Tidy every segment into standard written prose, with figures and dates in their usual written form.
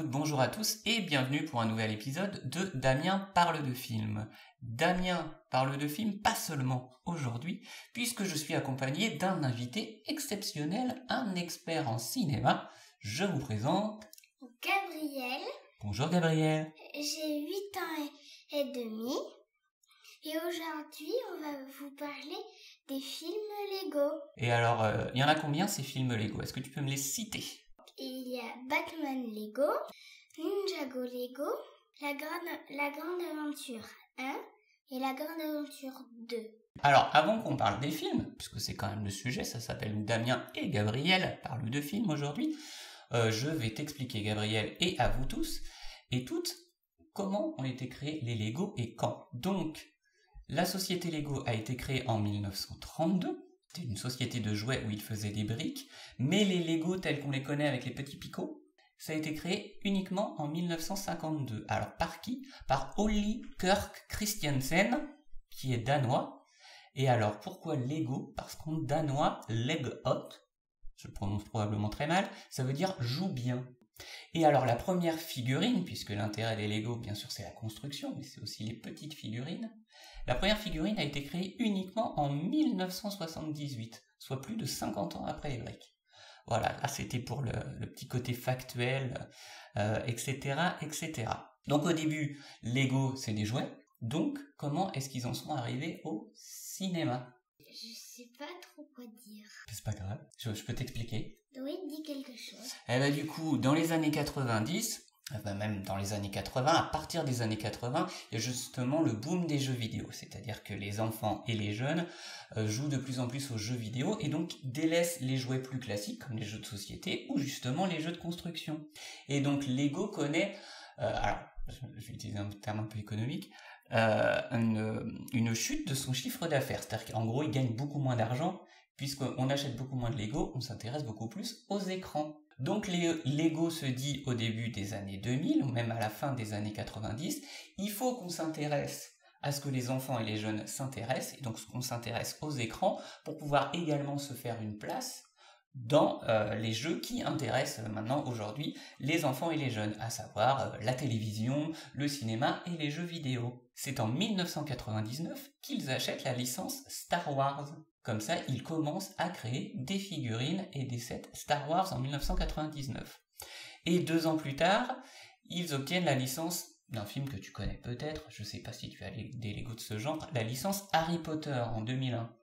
bonjour à tous et bienvenue pour un nouvel épisode de Damien parle de film. Damien parle de film pas seulement aujourd'hui, puisque je suis accompagné d'un invité exceptionnel, un expert en cinéma. Je vous présente Gabriel. Bonjour Gabriel. J'ai 8 ans et demi et aujourd'hui on va vous parler des films Lego. Et alors, il y en a combien ces films Lego? Est-ce que tu peux me les citer? Il y a Batman Lego, Ninjago Lego, La Grande Aventure 1 et La Grande Aventure 2. Alors, avant qu'on parle des films, puisque c'est quand même le sujet, ça s'appelle Damien et Gabriel parlent de films aujourd'hui, je vais t'expliquer, Gabriel, et à vous tous et toutes, comment ont été créés les Lego et quand. Donc, la société Lego a été créée en 1932. C'était une société de jouets où ils faisaient des briques, mais les Lego tels qu'on les connaît avec les petits picots, ça a été créé uniquement en 1952. Alors par qui? Par Ole Kirk Christiansen, qui est danois. Et alors pourquoi Lego? Parce qu'en danois, Legot, je le prononce probablement très mal, ça veut dire joue bien. Et alors la première figurine, puisque l'intérêt des Lego bien sûr c'est la construction, mais c'est aussi les petites figurines, la première figurine a été créée uniquement en 1978, soit plus de 50 ans après les briques. Voilà, là c'était pour le petit côté factuel, etc., etc. Donc au début, Lego c'est des jouets, donc comment est-ce qu'ils en sont arrivés au cinéma? Je sais pas trop quoi dire. C'est pas grave, je peux t'expliquer. Oui, dis quelque chose. Eh ben du coup, dans les années 90, même dans les années 80, à partir des années 80, il y a justement le boom des jeux vidéo, c'est-à-dire que les enfants et les jeunes jouent de plus en plus aux jeux vidéo et donc délaissent les jouets plus classiques comme les jeux de société ou justement les jeux de construction. Et donc Lego connaît, alors je vais utiliser un terme un peu économique, une chute de son chiffre d'affaires, c'est-à-dire qu'en gros il gagne beaucoup moins d'argent puisqu'on achète beaucoup moins de Lego, on s'intéresse beaucoup plus aux écrans. Donc Lego se dit au début des années 2000, ou même à la fin des années 90, il faut qu'on s'intéresse à ce que les enfants et les jeunes s'intéressent, et donc qu'on s'intéresse aux écrans, pour pouvoir également se faire une place dans les jeux qui intéressent maintenant aujourd'hui les enfants et les jeunes, à savoir la télévision, le cinéma et les jeux vidéo. C'est en 1999 qu'ils achètent la licence Star Wars. Comme ça, ils commencent à créer des figurines et des sets Star Wars en 1999. Et 2 ans plus tard, ils obtiennent la licence d'un film que tu connais peut-être, je sais pas si tu as des Lego de ce genre, la licence Harry Potter en 2001.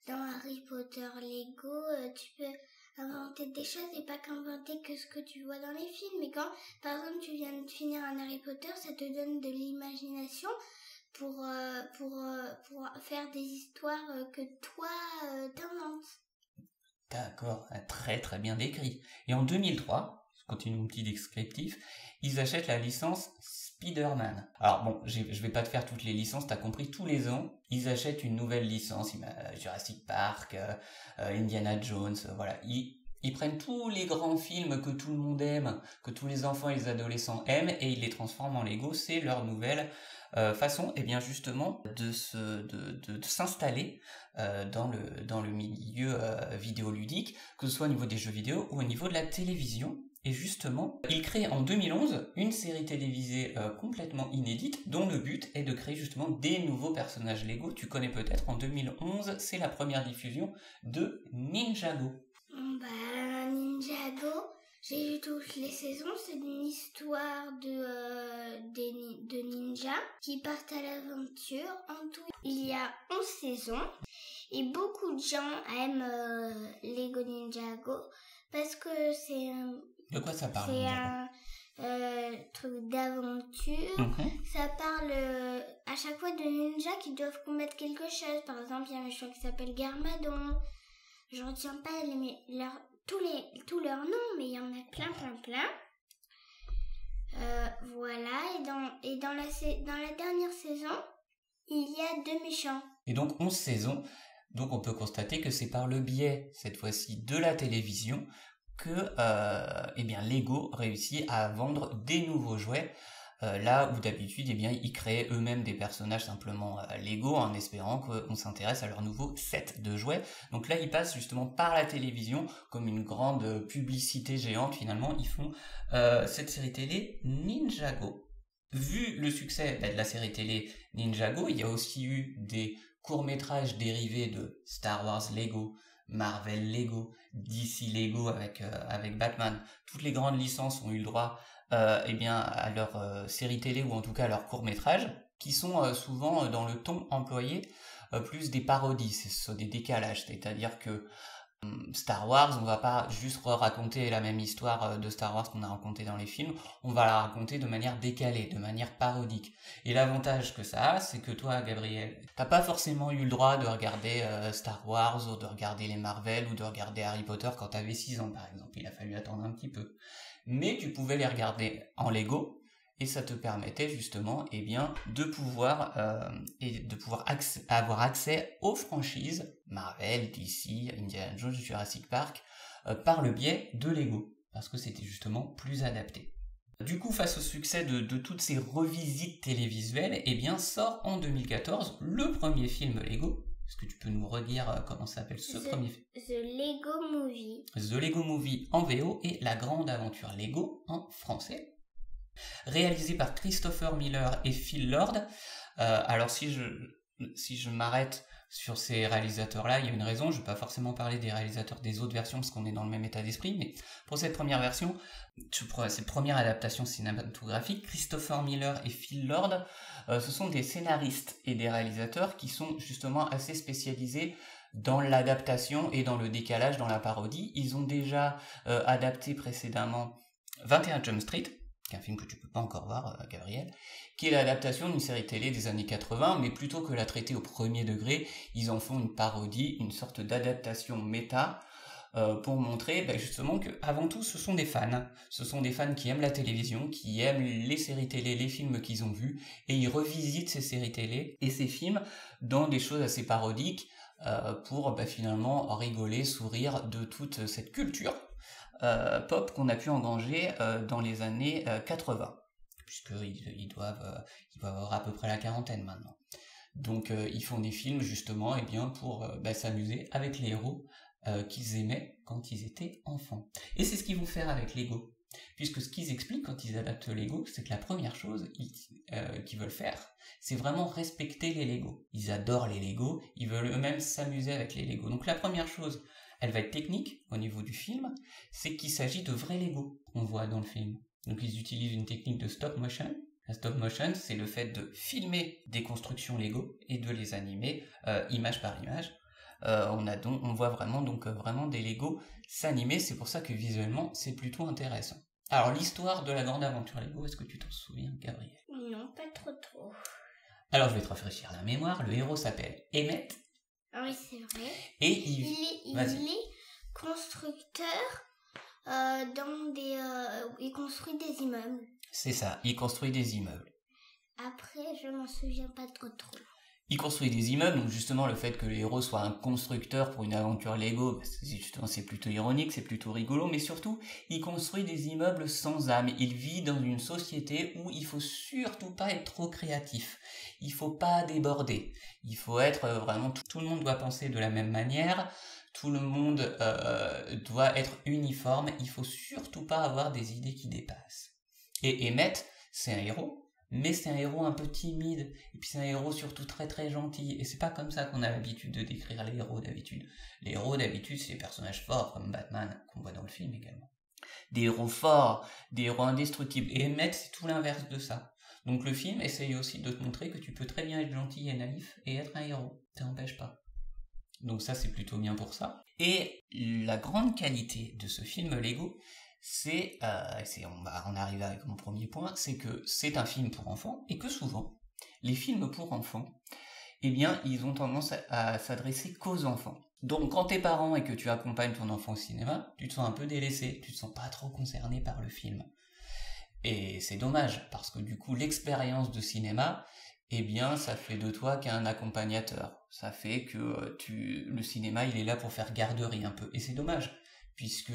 Dans Harry Potter Lego, tu peux inventer des choses et pas qu'inventer que ce que tu vois dans les films. Et quand, par exemple, tu viens de finir un Harry Potter, ça te donne de l'imagination pour faire des histoires que toi t'inventes. D'accord, très très bien décrit. Et en 2003, je continue mon petit descriptif, ils achètent la licence Spider-Man. Alors bon, je vais pas te faire toutes les licences, t'as compris, tous les ans, ils achètent une nouvelle licence, Jurassic Park, Indiana Jones, voilà. Ils prennent tous les grands films que tout le monde aime, que tous les enfants et les adolescents aiment, et ils les transforment en Lego, c'est leur nouvelle façon, et bien justement, de s'installer dans le milieu vidéoludique, que ce soit au niveau des jeux vidéo ou au niveau de la télévision. Et justement, ils créent en 2011 une série télévisée complètement inédite, dont le but est de créer justement des nouveaux personnages Lego. Tu connais peut-être, en 2011, c'est la première diffusion de Ninjago. Ninjago, j'ai vu toutes les saisons, c'est une histoire de ninjas qui partent à l'aventure. En tout, il y a 11 saisons et beaucoup de gens aiment Lego Ninjago parce que c'est de quoi ça parle? C'est un truc d'aventure. Ça parle à chaque fois de ninjas qui doivent combattre quelque chose. Par exemple, il y a un méchant qui s'appelle Garmadon. Je retiens pas tous leurs noms, mais il y en a plein. Voilà, et dans la dernière saison, il y a 2 méchants. Et donc 11 saisons, donc on peut constater que c'est par le biais, cette fois-ci, de la télévision, que Lego réussit à vendre des nouveaux jouets là où d'habitude, eh bien, ils créaient eux-mêmes des personnages simplement Lego en espérant qu'on s'intéresse à leur nouveau set de jouets. Donc là, ils passent justement par la télévision comme une grande publicité géante. Finalement, ils font cette série télé Ninjago. Vu le succès de la série télé Ninjago, il y a aussi eu des courts-métrages dérivés de Star Wars Lego, Marvel Lego, DC Lego avec Batman. Toutes les grandes licences ont eu le droit eh bien, à leur série télé ou en tout cas à leurs courts-métrages qui sont souvent dans le ton employé plus des parodies, ce sont des décalages, c'est-à-dire que Star Wars, on va pas juste raconter la même histoire de Star Wars qu'on a raconté dans les films, on va la raconter de manière décalée, de manière parodique. Et l'avantage que ça a, c'est que toi, Gabriel, t'as pas forcément eu le droit de regarder Star Wars, ou de regarder les Marvel, ou de regarder Harry Potter quand t'avais 6 ans, par exemple. Il a fallu attendre un petit peu. Mais tu pouvais les regarder en Lego, et ça te permettait justement eh bien, de pouvoir avoir accès aux franchises Marvel, DC, Indiana Jones, Jurassic Park par le biais de Lego, parce que c'était justement plus adapté. Du coup, face au succès de toutes ces revisites télévisuelles, eh bien, sort en 2014 le premier film Lego. Est-ce que tu peux nous redire comment s'appelle ce premier film? The Lego Movie. The Lego Movie en VO et La Grande Aventure Lego en français. Réalisé par Christopher Miller et Phil Lord. Alors si je m'arrête sur ces réalisateurs-là, il y a une raison, je ne vais pas forcément parler des réalisateurs des autres versions parce qu'on est dans le même état d'esprit, mais pour cette première version, cette première adaptation cinématographique, Christopher Miller et Phil Lord, ce sont des scénaristes et des réalisateurs qui sont justement assez spécialisés dans l'adaptation et dans le décalage, dans la parodie. Ils ont déjà adapté précédemment 21 Jump Street, qui est un film que tu peux pas encore voir, Gabriel, qui est l'adaptation d'une série télé des années 80, mais plutôt que la traiter au premier degré, ils en font une parodie, une sorte d'adaptation méta, pour montrer justement que avant tout ce sont des fans. Ce sont des fans qui aiment la télévision, qui aiment les séries télé, les films qu'ils ont vus, et ils revisitent ces séries télé et ces films dans des choses assez parodiques, pour finalement rigoler, sourire de toute cette culture pop qu'on a pu engranger dans les années 80, puisqu'ils doivent avoir à peu près la quarantaine maintenant. Donc ils font des films justement pour s'amuser avec les héros qu'ils aimaient quand ils étaient enfants. Et c'est ce qu'ils vont faire avec Lego, puisque ce qu'ils expliquent quand ils adaptent Lego, c'est que la première chose qu'ils veulent faire, c'est vraiment respecter les Lego. Ils adorent les Lego, ils veulent eux-mêmes s'amuser avec les Lego. Donc la première chose, elle va être technique au niveau du film, c'est qu'il s'agit de vrais Lego qu'on voit dans le film. Donc ils utilisent une technique de stop motion. La stop motion, c'est le fait de filmer des constructions Lego et de les animer image par image. On voit vraiment des Lego s'animer, c'est pour ça que visuellement c'est plutôt intéressant. Alors l'histoire de La Grande Aventure Lego, est-ce que tu t'en souviens, Gabriel? Non, pas trop. Alors je vais te rafraîchir la mémoire, le héros s'appelle Emmett. Ah oui, c'est vrai. Et il est constructeur il construit des immeubles. C'est ça, il construit des immeubles. Après, je m'en souviens pas trop. Il construit des immeubles, donc justement le fait que le héros soit un constructeur pour une aventure Lego, justement c'est plutôt ironique, c'est plutôt rigolo, mais surtout il construit des immeubles sans âme. Il vit dans une société où il faut surtout pas être trop créatif, il faut pas déborder, il faut être vraiment, tout le monde doit penser de la même manière, tout le monde doit être uniforme, il faut surtout pas avoir des idées qui dépassent. Et Emmett, c'est un héros, mais c'est un héros un peu timide, et puis c'est un héros surtout très très gentil, et c'est pas comme ça qu'on a l'habitude de décrire les héros d'habitude. Les héros d'habitude, c'est des personnages forts, comme Batman, qu'on voit dans le film également. Des héros forts, des héros indestructibles, et Emmett, c'est tout l'inverse de ça. Donc le film essaye aussi de te montrer que tu peux très bien être gentil et naïf, et être un héros, ça n'empêche pas. Donc ça, c'est plutôt bien pour ça. Et la grande qualité de ce film Lego, on va en arriver avec mon premier point, c'est que c'est un film pour enfants, et que souvent, les films pour enfants, ils ont tendance à s'adresser qu'aux enfants. Donc quand t'es parent et que tu accompagnes ton enfant au cinéma, tu te sens un peu délaissé, tu te sens pas trop concerné par le film. Et c'est dommage, parce que du coup, l'expérience de cinéma, ça fait de toi qu'un accompagnateur. Ça fait que le cinéma, il est là pour faire garderie un peu. Et c'est dommage, puisque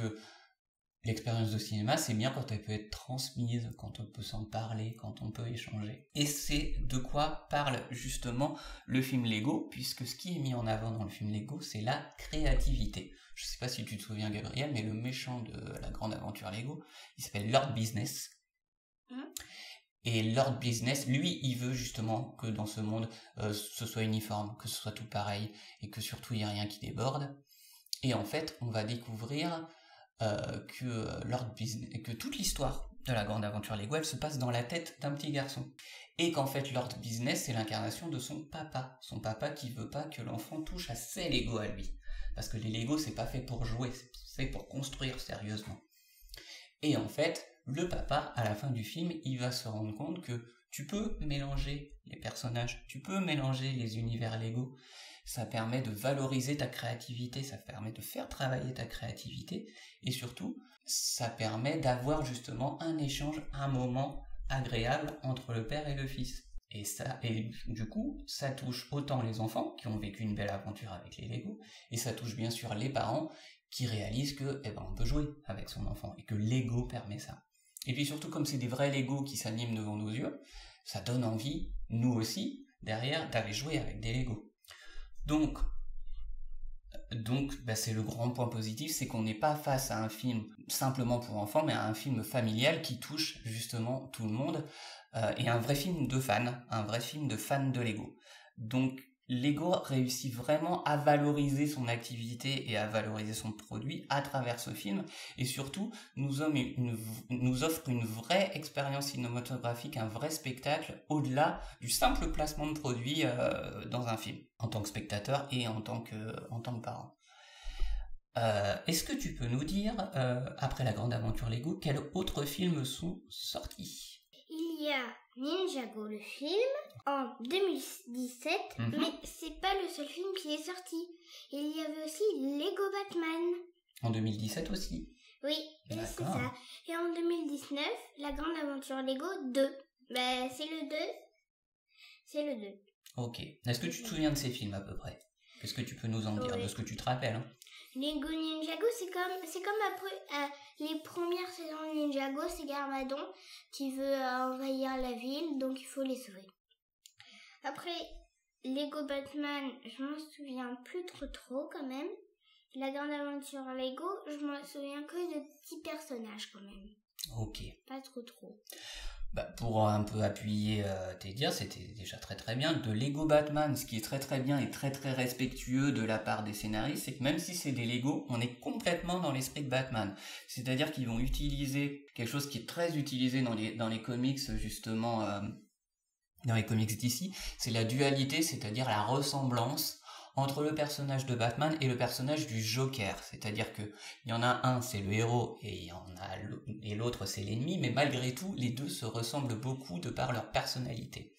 L'expérience de cinéma, c'est bien quand elle peut être transmise, quand on peut s'en parler, quand on peut échanger. Et c'est de quoi parle justement le film Lego, puisque ce qui est mis en avant dans le film Lego, c'est la créativité. Je sais pas si tu te souviens, Gabriel, mais le méchant de la grande aventure Lego, il s'appelle Lord Business. Et Lord Business, lui, il veut justement que dans ce monde, ce soit uniforme, que ce soit tout pareil, et que surtout il n'y a rien qui déborde. Et en fait, on va découvrir que toute l'histoire de la grande aventure Lego, elle se passe dans la tête d'un petit garçon. Et qu'en fait, Lord Business, c'est l'incarnation de son papa qui veut pas que l'enfant touche à ses Lego à lui. Parce que les Lego, c'est pas fait pour jouer, c'est pour construire sérieusement. Et en fait, le papa, à la fin du film, il va se rendre compte que tu peux mélanger les personnages, tu peux mélanger les univers Lego. Ça permet de valoriser ta créativité, ça permet de faire travailler ta créativité, et surtout, ça permet d'avoir justement un échange, un moment agréable entre le père et le fils. Et du coup, ça touche autant les enfants qui ont vécu une belle aventure avec les Lego, et ça touche bien sûr les parents qui réalisent que, on peut jouer avec son enfant, et que Lego permet ça. Et puis surtout, comme c'est des vrais Lego qui s'animent devant nos yeux, ça donne envie, nous aussi, derrière, d'aller jouer avec des Lego. Donc c'est le grand point positif, c'est qu'on n'est pas face à un film simplement pour enfants, mais à un film familial qui touche justement tout le monde, et un vrai film de fans de Lego. Donc Lego réussit vraiment à valoriser son activité et à valoriser son produit à travers ce film, et surtout nous offre une vraie expérience cinématographique, un vrai spectacle, au-delà du simple placement de produit dans un film, en tant que spectateur et en tant que parent. Est-ce que tu peux nous dire, après la grande aventure Lego, quels autres films sont sortis ? Il y a Ninjago le film en 2017, mais c'est pas le seul film qui est sorti. Il y avait aussi Lego Batman. En 2017 aussi. Oui, c'est ça. Et en 2019, la grande aventure Lego 2. C'est le 2. C'est le 2. Ok. Est-ce que tu te souviens de ces films à peu près ? Qu'est-ce que tu peux nous en dire, de ce que tu te rappelles, hein ? Lego Ninjago, c'est comme après les premières saisons de Ninjago, c'est Garmadon qui veut envahir la ville, donc il faut les sauver. Après, Lego Batman, je m'en souviens plus trop quand même. La grande aventure Lego, je m'en souviens que de petits personnages quand même. Ok. Pas trop. Pour un peu appuyer tes dires, c'était déjà très très bien. De Lego Batman, ce qui est très très bien et très très respectueux de la part des scénaristes, c'est que même si c'est des Lego, on est complètement dans l'esprit de Batman. C'est-à-dire qu'ils vont utiliser quelque chose qui est très utilisé dans les comics, justement, dans les comics d'ici, c'est la dualité, c'est-à-dire la ressemblance entre le personnage de Batman et le personnage du Joker. C'est-à-dire que il y en a un, c'est le héros, et l'autre, c'est l'ennemi, mais malgré tout, les deux se ressemblent beaucoup de par leur personnalité.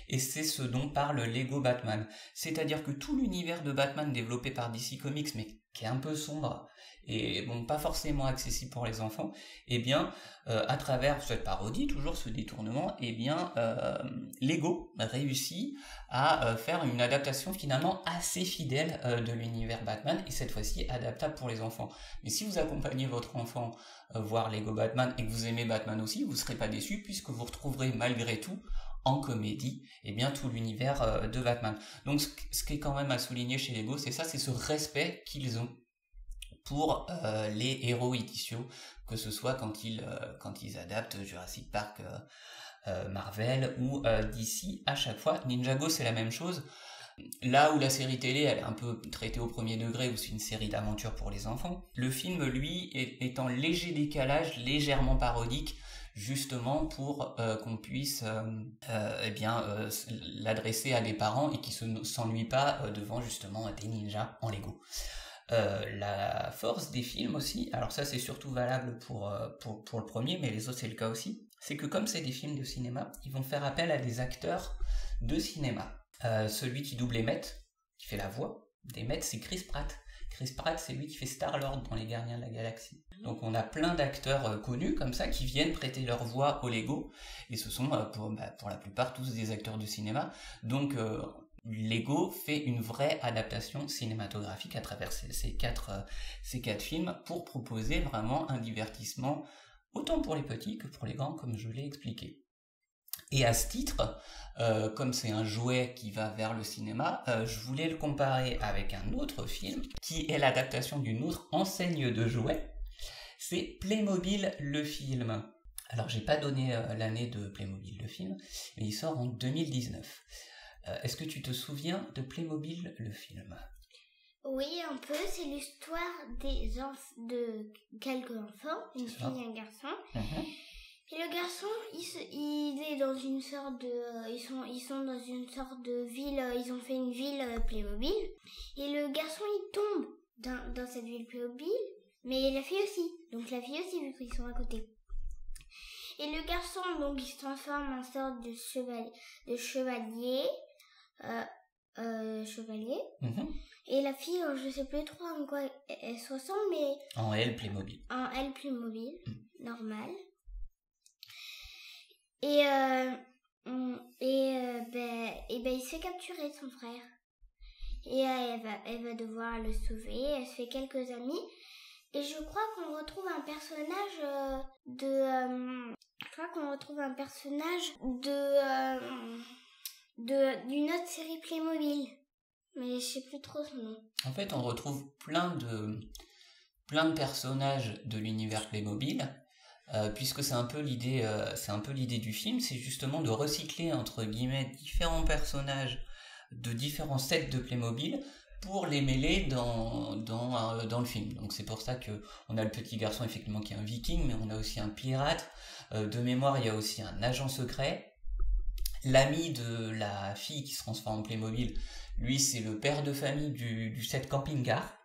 Et c'est ce dont parle Lego Batman. C'est-à-dire que tout l'univers de Batman développé par DC Comics, mais qui est un peu sombre, et pas forcément accessible pour les enfants, à travers cette parodie, toujours ce détournement, Lego réussit à faire une adaptation finalement assez fidèle de l'univers Batman, et cette fois-ci adaptable pour les enfants. Mais si vous accompagnez votre enfant voir Lego Batman et que vous aimez Batman aussi, vous ne serez pas déçus, puisque vous retrouverez malgré tout en comédie, tout l'univers de Batman. Donc ce qui est quand même à souligner chez Lego, c'est ça, c'est ce respect qu'ils ont pour les héros initiaux, que ce soit quand ils adaptent Jurassic Park, Marvel ou DC à chaque fois. Ninjago, c'est la même chose. Là où la série télé, elle est un peu traitée au premier degré, où c'est une série d'aventures pour les enfants, le film, lui, est en léger décalage, légèrement parodique, justement pour qu'on puisse l'adresser à des parents et qui s'ennuient pas devant justement des ninjas en Lego. La force des films aussi, alors ça c'est surtout valable pour le premier, mais les autres c'est le cas aussi, c'est que comme c'est des films de cinéma, ils vont faire appel à des acteurs de cinéma. Celui qui double Emmett, qui fait la voix d'Emmett, c'est Chris Pratt. Chris Pratt, c'est lui qui fait Star-Lord dans Les Gardiens de la Galaxie. Donc on a plein d'acteurs connus comme ça qui viennent prêter leur voix au Lego, et ce sont pour la plupart tous des acteurs de cinéma. Donc Lego fait une vraie adaptation cinématographique à travers ces quatre films pour proposer vraiment un divertissement autant pour les petits que pour les grands, comme je l'ai expliqué. Et à ce titre, comme c'est un jouet qui va vers le cinéma, je voulais le comparer avec un autre film qui est l'adaptation d'une autre enseigne de jouets. C'est Playmobil le film. Alors j'ai pas donné l'année de Playmobil le film, mais il sort en 2019. Est-ce que tu te souviens de Playmobil le film? Oui, un peu. C'est l'histoire de quelques enfants, une fille et un garçon. Et le garçon, il est dans une sorte de... Ils sont dans une sorte de ville... Ils ont fait une ville Playmobil. Et le garçon, il tombe dans cette ville Playmobil. Mais la fille aussi. Donc la fille aussi, vu qu'ils sont à côté. Et le garçon, donc, il se transforme en sorte de chevalier. Et la fille, je sais plus trop en quoi elle se ressemble, mais... En elle Playmobil. En elle Playmobil, normal. Et il se fait capturer son frère. Et elle va devoir le sauver. Elle se fait quelques amis. Et je crois qu'on retrouve un personnage d'une autre série Playmobil. Mais je sais plus trop son nom. En fait, on retrouve plein de personnages de l'univers Playmobil. Puisque c'est un peu l'idée du film, c'est justement de recycler entre guillemets différents personnages de différents sets de Playmobil pour les mêler dans le film. Donc c'est pour ça que on a le petit garçon effectivement qui est un viking, mais on a aussi un pirate. De mémoire, il y a aussi un agent secret. L'ami de la fille qui se transforme en Playmobil, lui c'est le père de famille du set camping-car.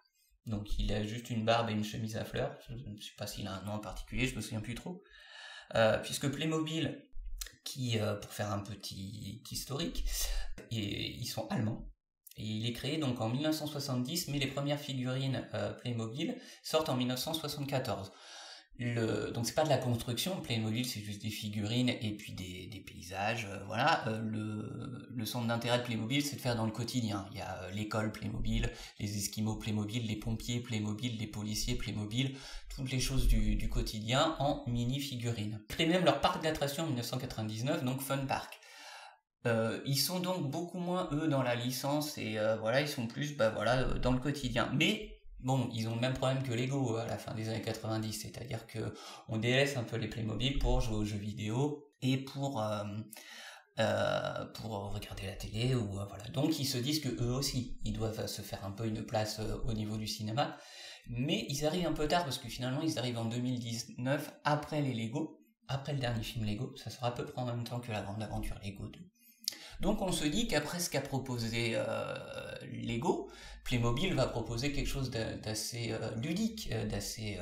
Donc il a juste une barbe et une chemise à fleurs. Je ne sais pas s'il a un nom en particulier, je me souviens plus trop. Puisque Playmobil, qui pour faire un petit historique, ils sont allemands. Et il est créé donc en 1970, mais les premières figurines Playmobil sortent en 1974. Donc c'est pas de la construction, Playmobil c'est juste des figurines et puis des paysages, voilà. Le centre d'intérêt de Playmobil c'est de faire dans le quotidien. Il y a l'école Playmobil, les esquimaux Playmobil, les pompiers Playmobil, les policiers Playmobil, toutes les choses du quotidien en mini-figurines. Ils créent même leur parc d'attractions en 1999, donc Fun Park. Ils sont donc beaucoup moins eux dans la licence et voilà, ils sont plus dans le quotidien. Mais bon, ils ont le même problème que Lego à la fin des années 90, c'est-à-dire que on délaisse un peu les Playmobil pour jouer aux jeux vidéo et pour regarder la télé ou voilà. Donc ils se disent que eux aussi, ils doivent se faire un peu une place au niveau du cinéma, mais ils arrivent un peu tard parce que finalement ils arrivent en 2019 après les Lego, après le dernier film Lego, ça sera à peu près en même temps que la grande aventure Lego 2. Donc on se dit qu'après ce qu'a proposé Lego, Playmobil va proposer quelque chose d'assez ludique, d'assez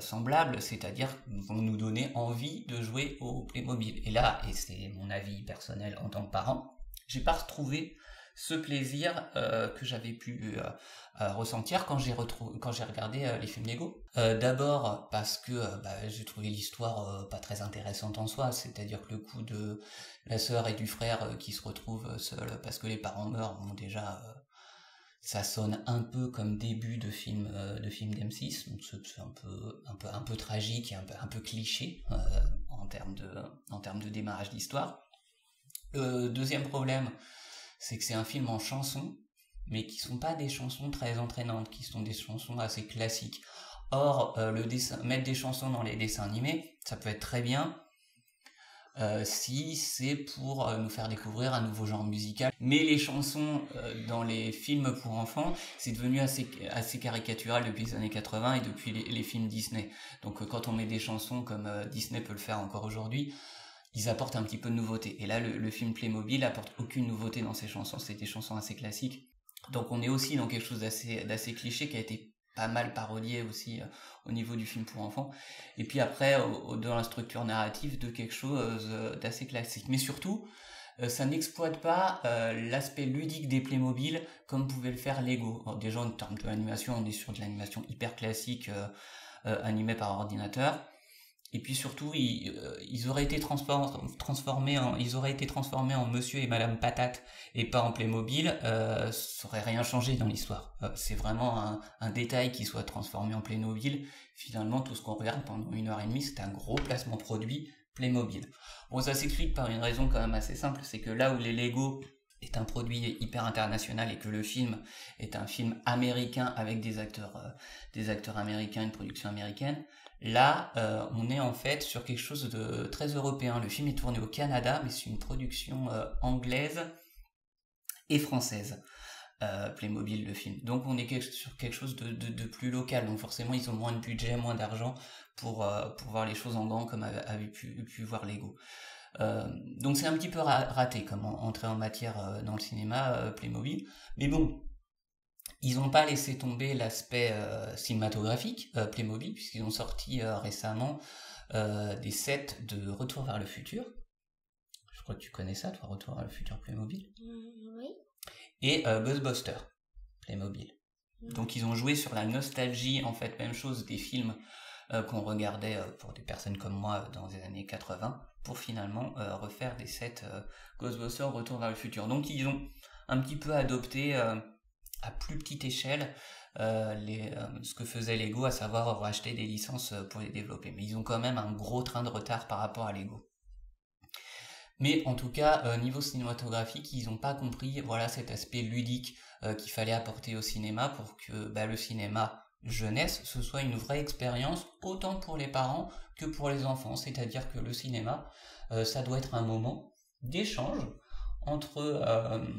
semblable, c'est-à-dire qu'ils vont nous donner envie de jouer au Playmobil. Et là, et c'est mon avis personnel en tant que parent, j'ai pas retrouvé ce plaisir que j'avais pu ressentir quand j'ai regardé les films Lego. D'abord parce que j'ai trouvé l'histoire pas très intéressante en soi, c'est-à-dire que le coup de la sœur et du frère qui se retrouvent seuls parce que les parents meurent, bon déjà ça sonne un peu comme début de film d'M6, donc c'est un peu tragique et un peu cliché en termes de démarrage d'histoire. Deuxième problème, c'est que c'est un film en chansons, mais qui sont pas des chansons très entraînantes, qui sont des chansons assez classiques. Or, mettre des chansons dans les dessins animés, ça peut être très bien si c'est pour nous faire découvrir un nouveau genre musical. Mais les chansons dans les films pour enfants, c'est devenu assez caricatural depuis les années 80 et depuis les films Disney. Donc quand on met des chansons comme Disney peut le faire encore aujourd'hui, ils apportent un petit peu de nouveauté. Et là, le film Playmobil apporte aucune nouveauté dans ses chansons. C'est des chansons assez classiques. Donc on est aussi dans quelque chose d'assez cliché qui a été pas mal parodié aussi au niveau du film pour enfants. Et puis après, dans la structure narrative, de quelque chose d'assez classique. Mais surtout, ça n'exploite pas l'aspect ludique des Playmobil comme pouvait le faire Lego. Alors déjà, en termes de l'animation, on est sur de l'animation hyper classique animée par ordinateur. Et puis surtout, ils auraient été transformés en Monsieur et Madame Patate et pas en Playmobil, ça aurait rien changé dans l'histoire. C'est vraiment un détail qui soit transformé en Playmobil. Finalement, tout ce qu'on regarde pendant 1h30, c'est un gros placement produit Playmobil. Bon, ça s'explique par une raison quand même assez simple, c'est que là où les Lego est un produit hyper international et que le film est un film américain avec des acteurs américains, une production américaine, là on est en fait sur quelque chose de très européen. Le film est tourné au Canada, mais c'est une production anglaise et française. Playmobil, le film. Donc on est sur quelque chose de plus local. Donc forcément ils ont moins de budget, moins d'argent pour voir les choses en grand comme avait pu voir Lego. Donc c'est un petit peu raté comme entrée en matière dans le cinéma Playmobil. Mais bon, ils n'ont pas laissé tomber l'aspect cinématographique Playmobil, puisqu'ils ont sorti récemment des sets de Retour vers le futur. Je crois que tu connais ça, toi, Retour vers le futur Playmobil. Oui. Et Ghostbusters Playmobil. Donc ils ont joué sur la nostalgie, en fait, même chose des films qu'on regardait pour des personnes comme moi dans les années 80, pour finalement refaire des sets Ghostbusters Retour vers le futur. Donc ils ont un petit peu adopté à plus petite échelle ce que faisait Lego, à savoir racheter des licences pour les développer. Mais ils ont quand même un gros train de retard par rapport à Lego. Mais en tout cas, niveau cinématographique, ils n'ont pas compris cet aspect ludique qu'il fallait apporter au cinéma pour que le cinéma jeunesse, ce soit une vraie expérience, autant pour les parents que pour les enfants. C'est-à-dire que le cinéma, ça doit être un moment d'échange entre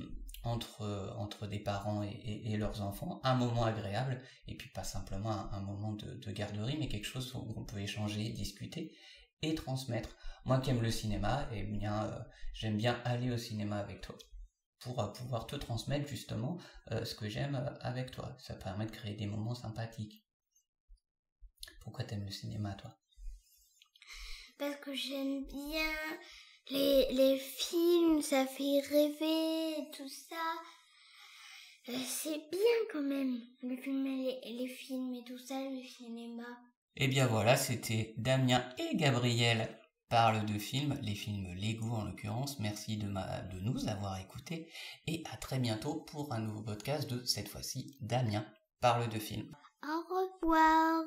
des parents et leurs enfants, un moment agréable, et puis pas simplement un moment de garderie, mais quelque chose où on peut échanger, discuter et transmettre. Moi qui aime le cinéma, j'aime bien aller au cinéma avec toi pour pouvoir te transmettre justement ce que j'aime avec toi. Ça permet de créer des moments sympathiques. Pourquoi t'aimes le cinéma, toi? Parce que j'aime bien les films, ça fait rêver, tout ça. C'est bien quand même, les films et tout ça, le cinéma. Et bien voilà, c'était Damien et Gabriel parlent de films, les films Lego en l'occurrence. Merci de nous avoir écoutés et à très bientôt pour un nouveau podcast de cette fois-ci Damien parle de films. Au revoir.